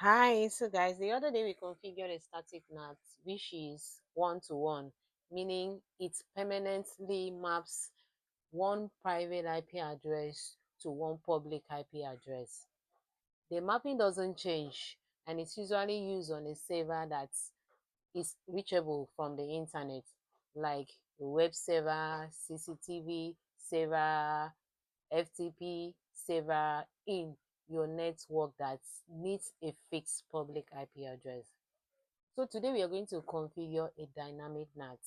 Hi, so guys, the other day we configured a static NAT which is one-to-one, meaning it permanently maps one private IP address to one public IP address. The mapping doesn't change and it's usually used on a server that is reachable from the internet, like a web server, CCTV server, FTP server in your network that needs a fixed public IP address. So today we are going to configure a dynamic NAT,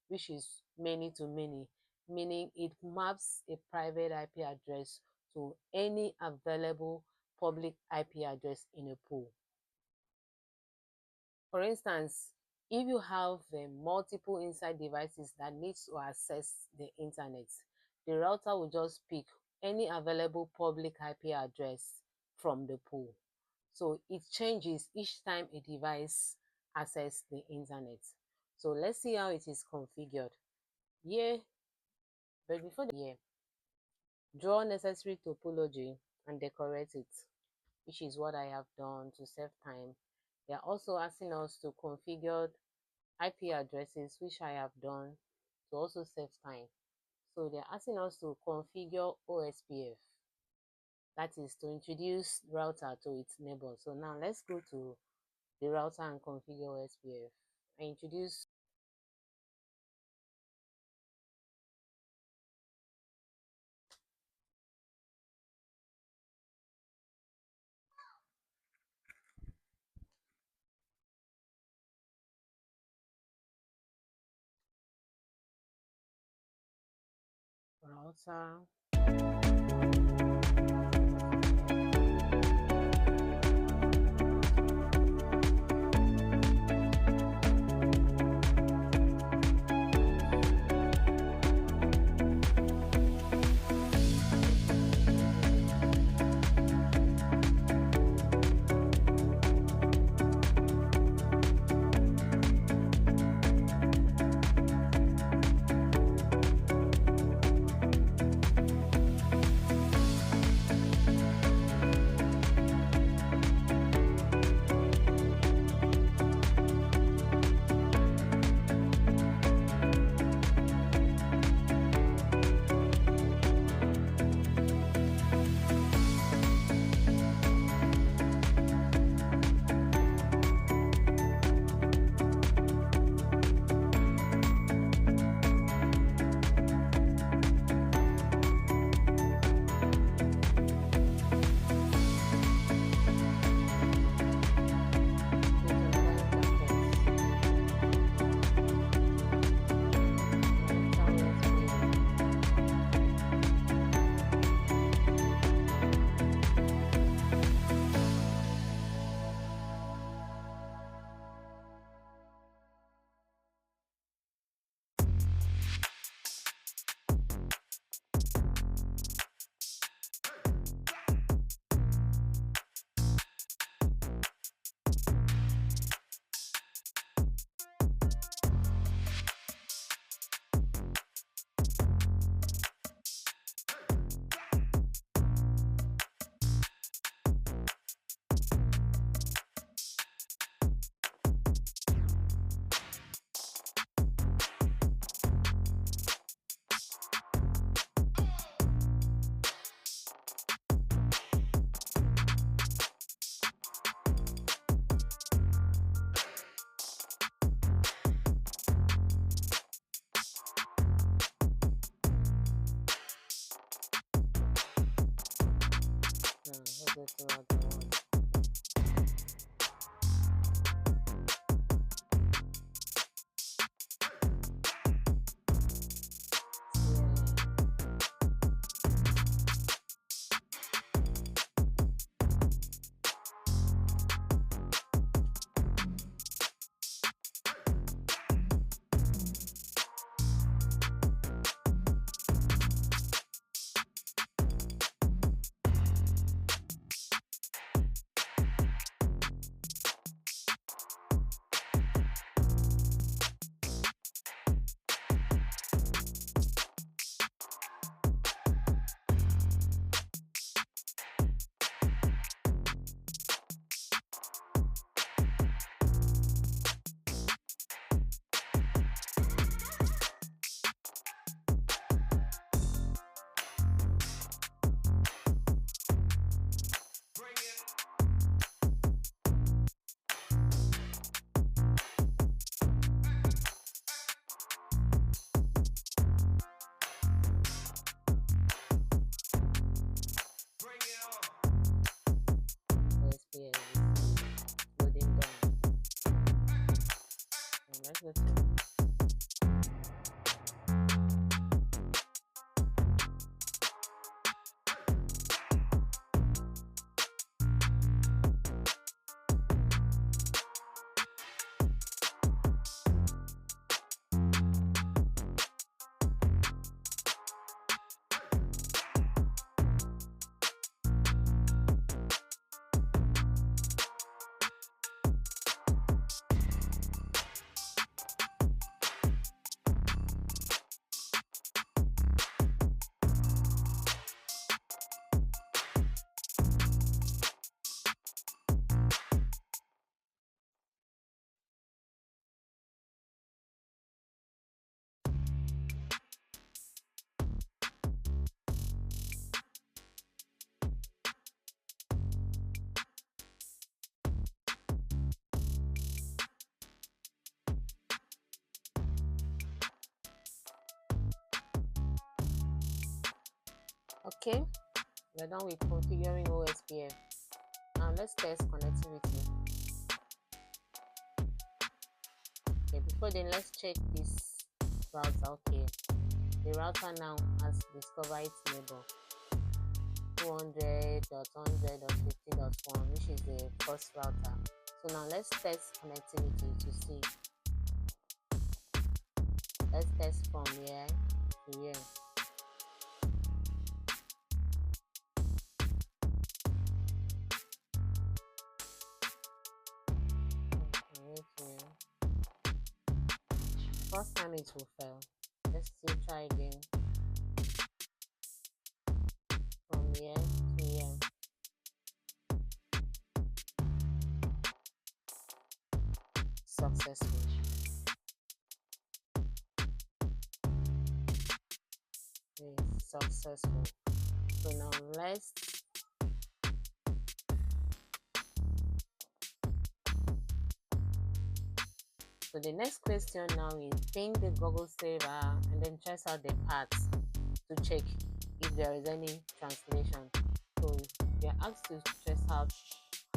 which is many to many, meaning it maps a private IP address to any available public IP address in a pool. For instance, if you have multiple inside devices that needs to access the internet, the router will just pick any available public IP address from the pool. So it changes each time a device access the internet. So let's see how it is configured. Here, but before the draw necessary topology and decorate it, which is what I have done to save time. They are also asking us to configure IP addresses, which I have done to also save time. So they're asking us to configure OSPF, that is to introduce router to its neighbor. So now let's go to the router and configure OSPF. I introduce router. Let's go to router one. Okay, we're done with configuring OSPF. Now let's test connectivity. Okay, before then let's check this router. Okay, the router now has discovered its neighbor 200.100.50.1, which is the first router. So now let's test connectivity to see. Let's test from here to here. First time it will fail. Let's still try again. From here to here. Successful. Yes, successful. So now let's So the next question now is ping the Google server and then test out the paths to check if there is any translation. So we are asked to test out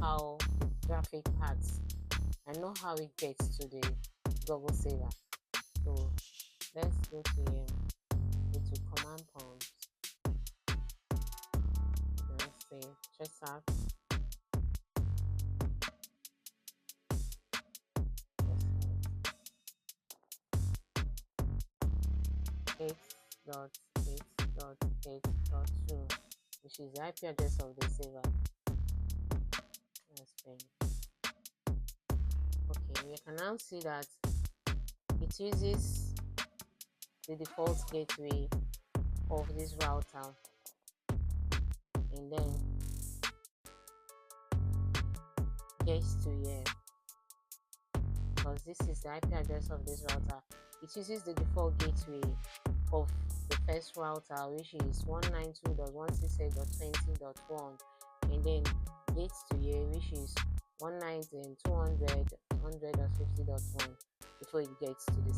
how the graphic paths and know how it gets to the Google server. So let's go to command prompt. Let's say test out. .8.8.8.2, which is the IP address of the server. Okay, we can now see that it uses the default gateway of this router, and then gets to here because this is the IP address of this router. It uses the default gateway of the first router, which is 192.168.20.1, and then gets to here, which is 190.200.100.50.1 before it gets to the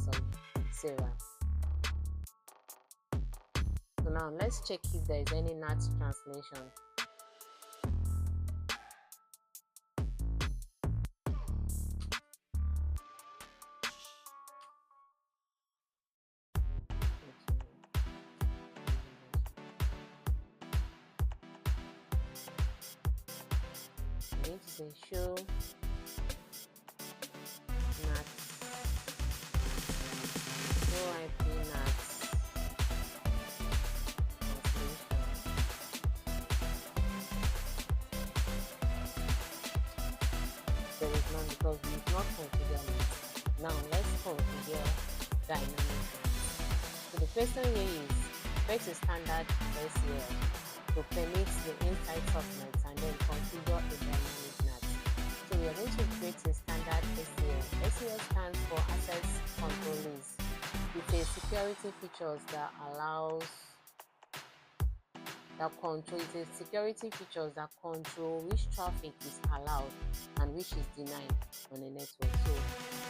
server. So now let's check if there is any NAT translation. I need to say show NAT, show IP NAT translation. There is none because we did not configure it. Now let's configure dynamic. So the question here is create a standard SEL to permit the inside subnet and then configure a dynamic NAT. So we are going to create a standard SEL. SEL stands for Access Control List. It's a security features that control which traffic is allowed and which is denied on a network. So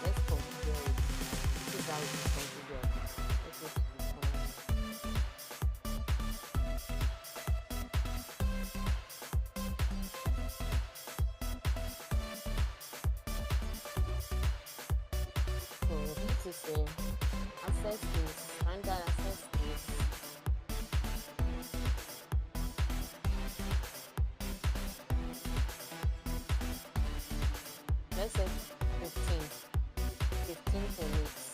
let's configure it. This is how it is configured. Let's go to the to say access is standard access is let's say 15 permits.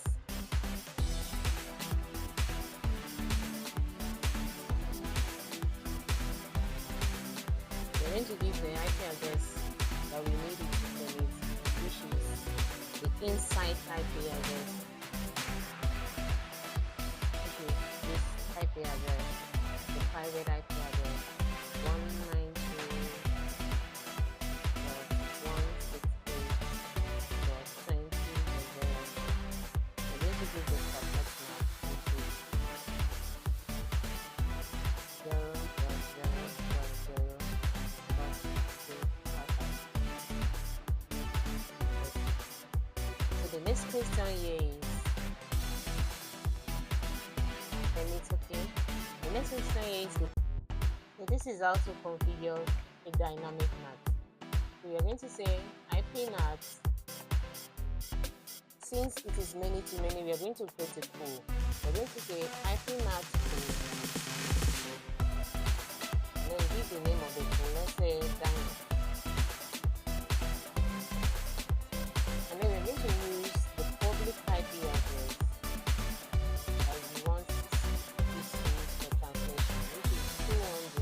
We're going to give the IP address that we need it to permit, which is the inside IP address. Okay, this IP address, the private IP address, 192.168.20.0. I'm going to give the subnet now, which is 0.0.0.0.2. So the next question here is permit. Okay, the next question here is this is how to configure a dynamic NAT. So we are going to say IP NAT. Since it is many to many, we are going to create a pool. We're going to say IP NAT pool. And then give the name of the pool. Let's say Dynamic. And then we're going to use the public IP address as we want this used for translation, which is 200.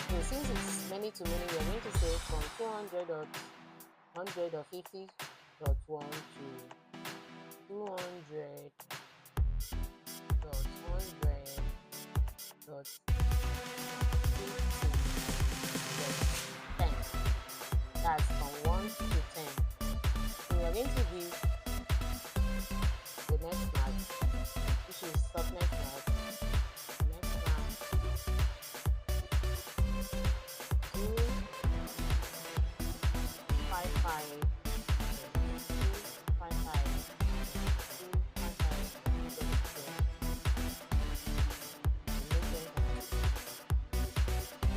So since it's many to many, we are going to say from 200.150.1 to 200.150.10. That's from 1 to 10. So we are going to give the next NAT, which is subnet NAT. Next NAT 255.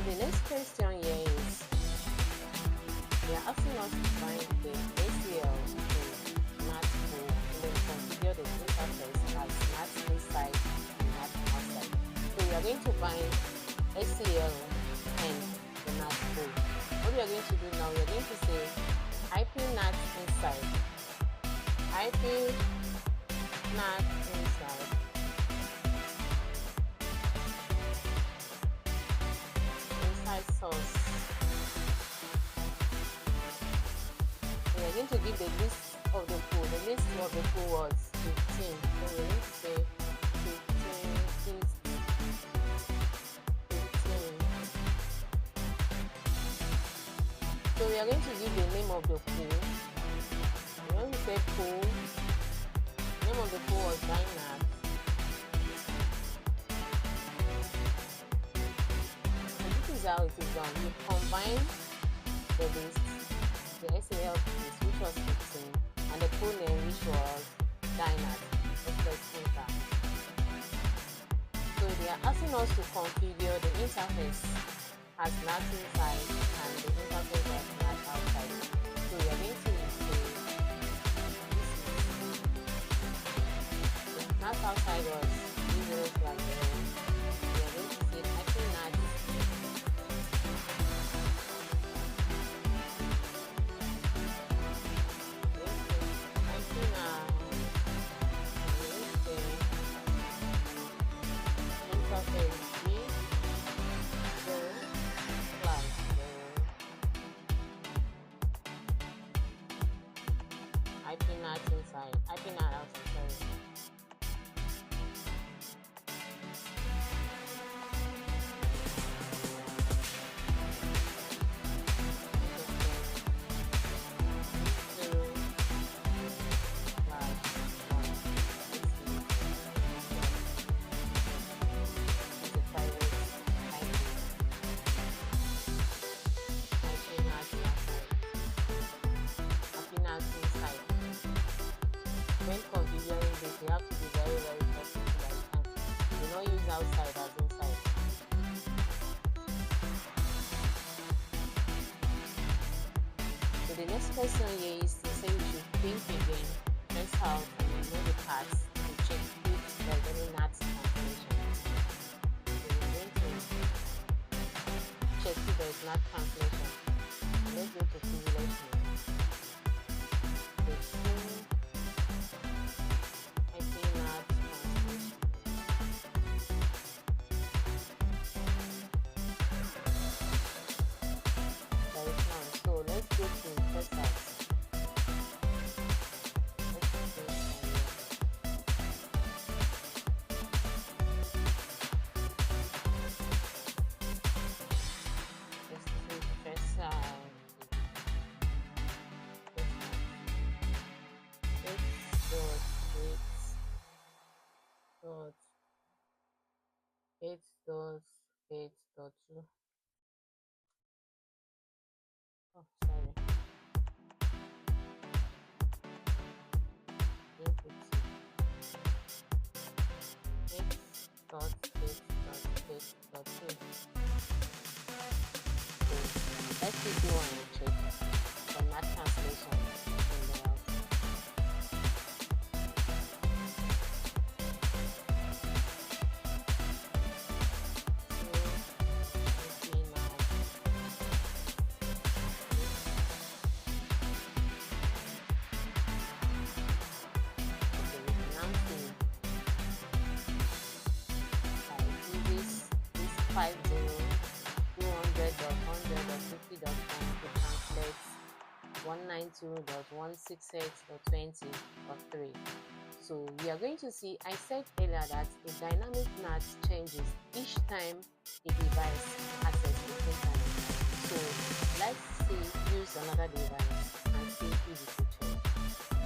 The next question here is, they are asking us to find the ACL to NAT pool and then configure the interface as NAT inside and NAT outside. So we are going to find ACL and the NAT pool. What we are going to do now, we are going to say IP NAT inside, IP NAT inside, inside source. We are going to give the list of the pool. The list of the pool was 15. So we're going to say 15. So we are going to give the name of the pool. We're going to say pool. The name of the pool was Dynat. So this is how it is done. You combine the list, the SAL list, which was 15, and the pool name, which was Dynat. Let's press enter. So they are asking us to configure the interface as NAT inside and the interface as NAT outside. So we are going to say the NAT outside was 0 flag 0. We are going to say IP NAT IP NAT inside, IP NAT outside, sorry. When configuring this, you have to be very, very careful so that you do not use outside as inside. So the next question here is to say we should think again, test out, and know the parts to check if there's any NAT translation. So we're going to check if there is NAT translation. Let's go to privilege mode. So let's go to test out. Eight dot 8.2. Oh, sorry. 8.8.8.8. So let's quickly go and check the math translation in the router. So let's see now. Okay, we can now see. This 50, 200.100.50.1 to translate 192.168.20 So we are going to see, I said earlier that a dynamic NAT changes each time a device accesses the internet. So let's use another device and see if it will change.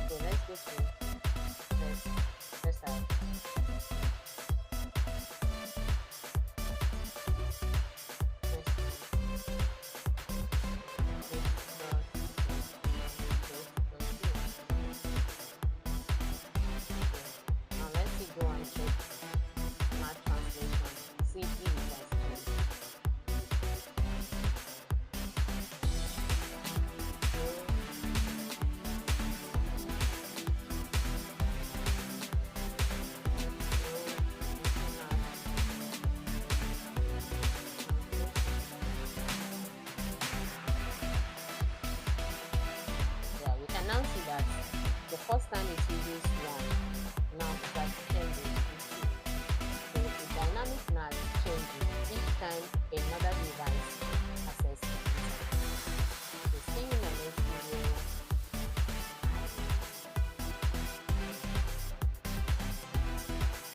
So let's go to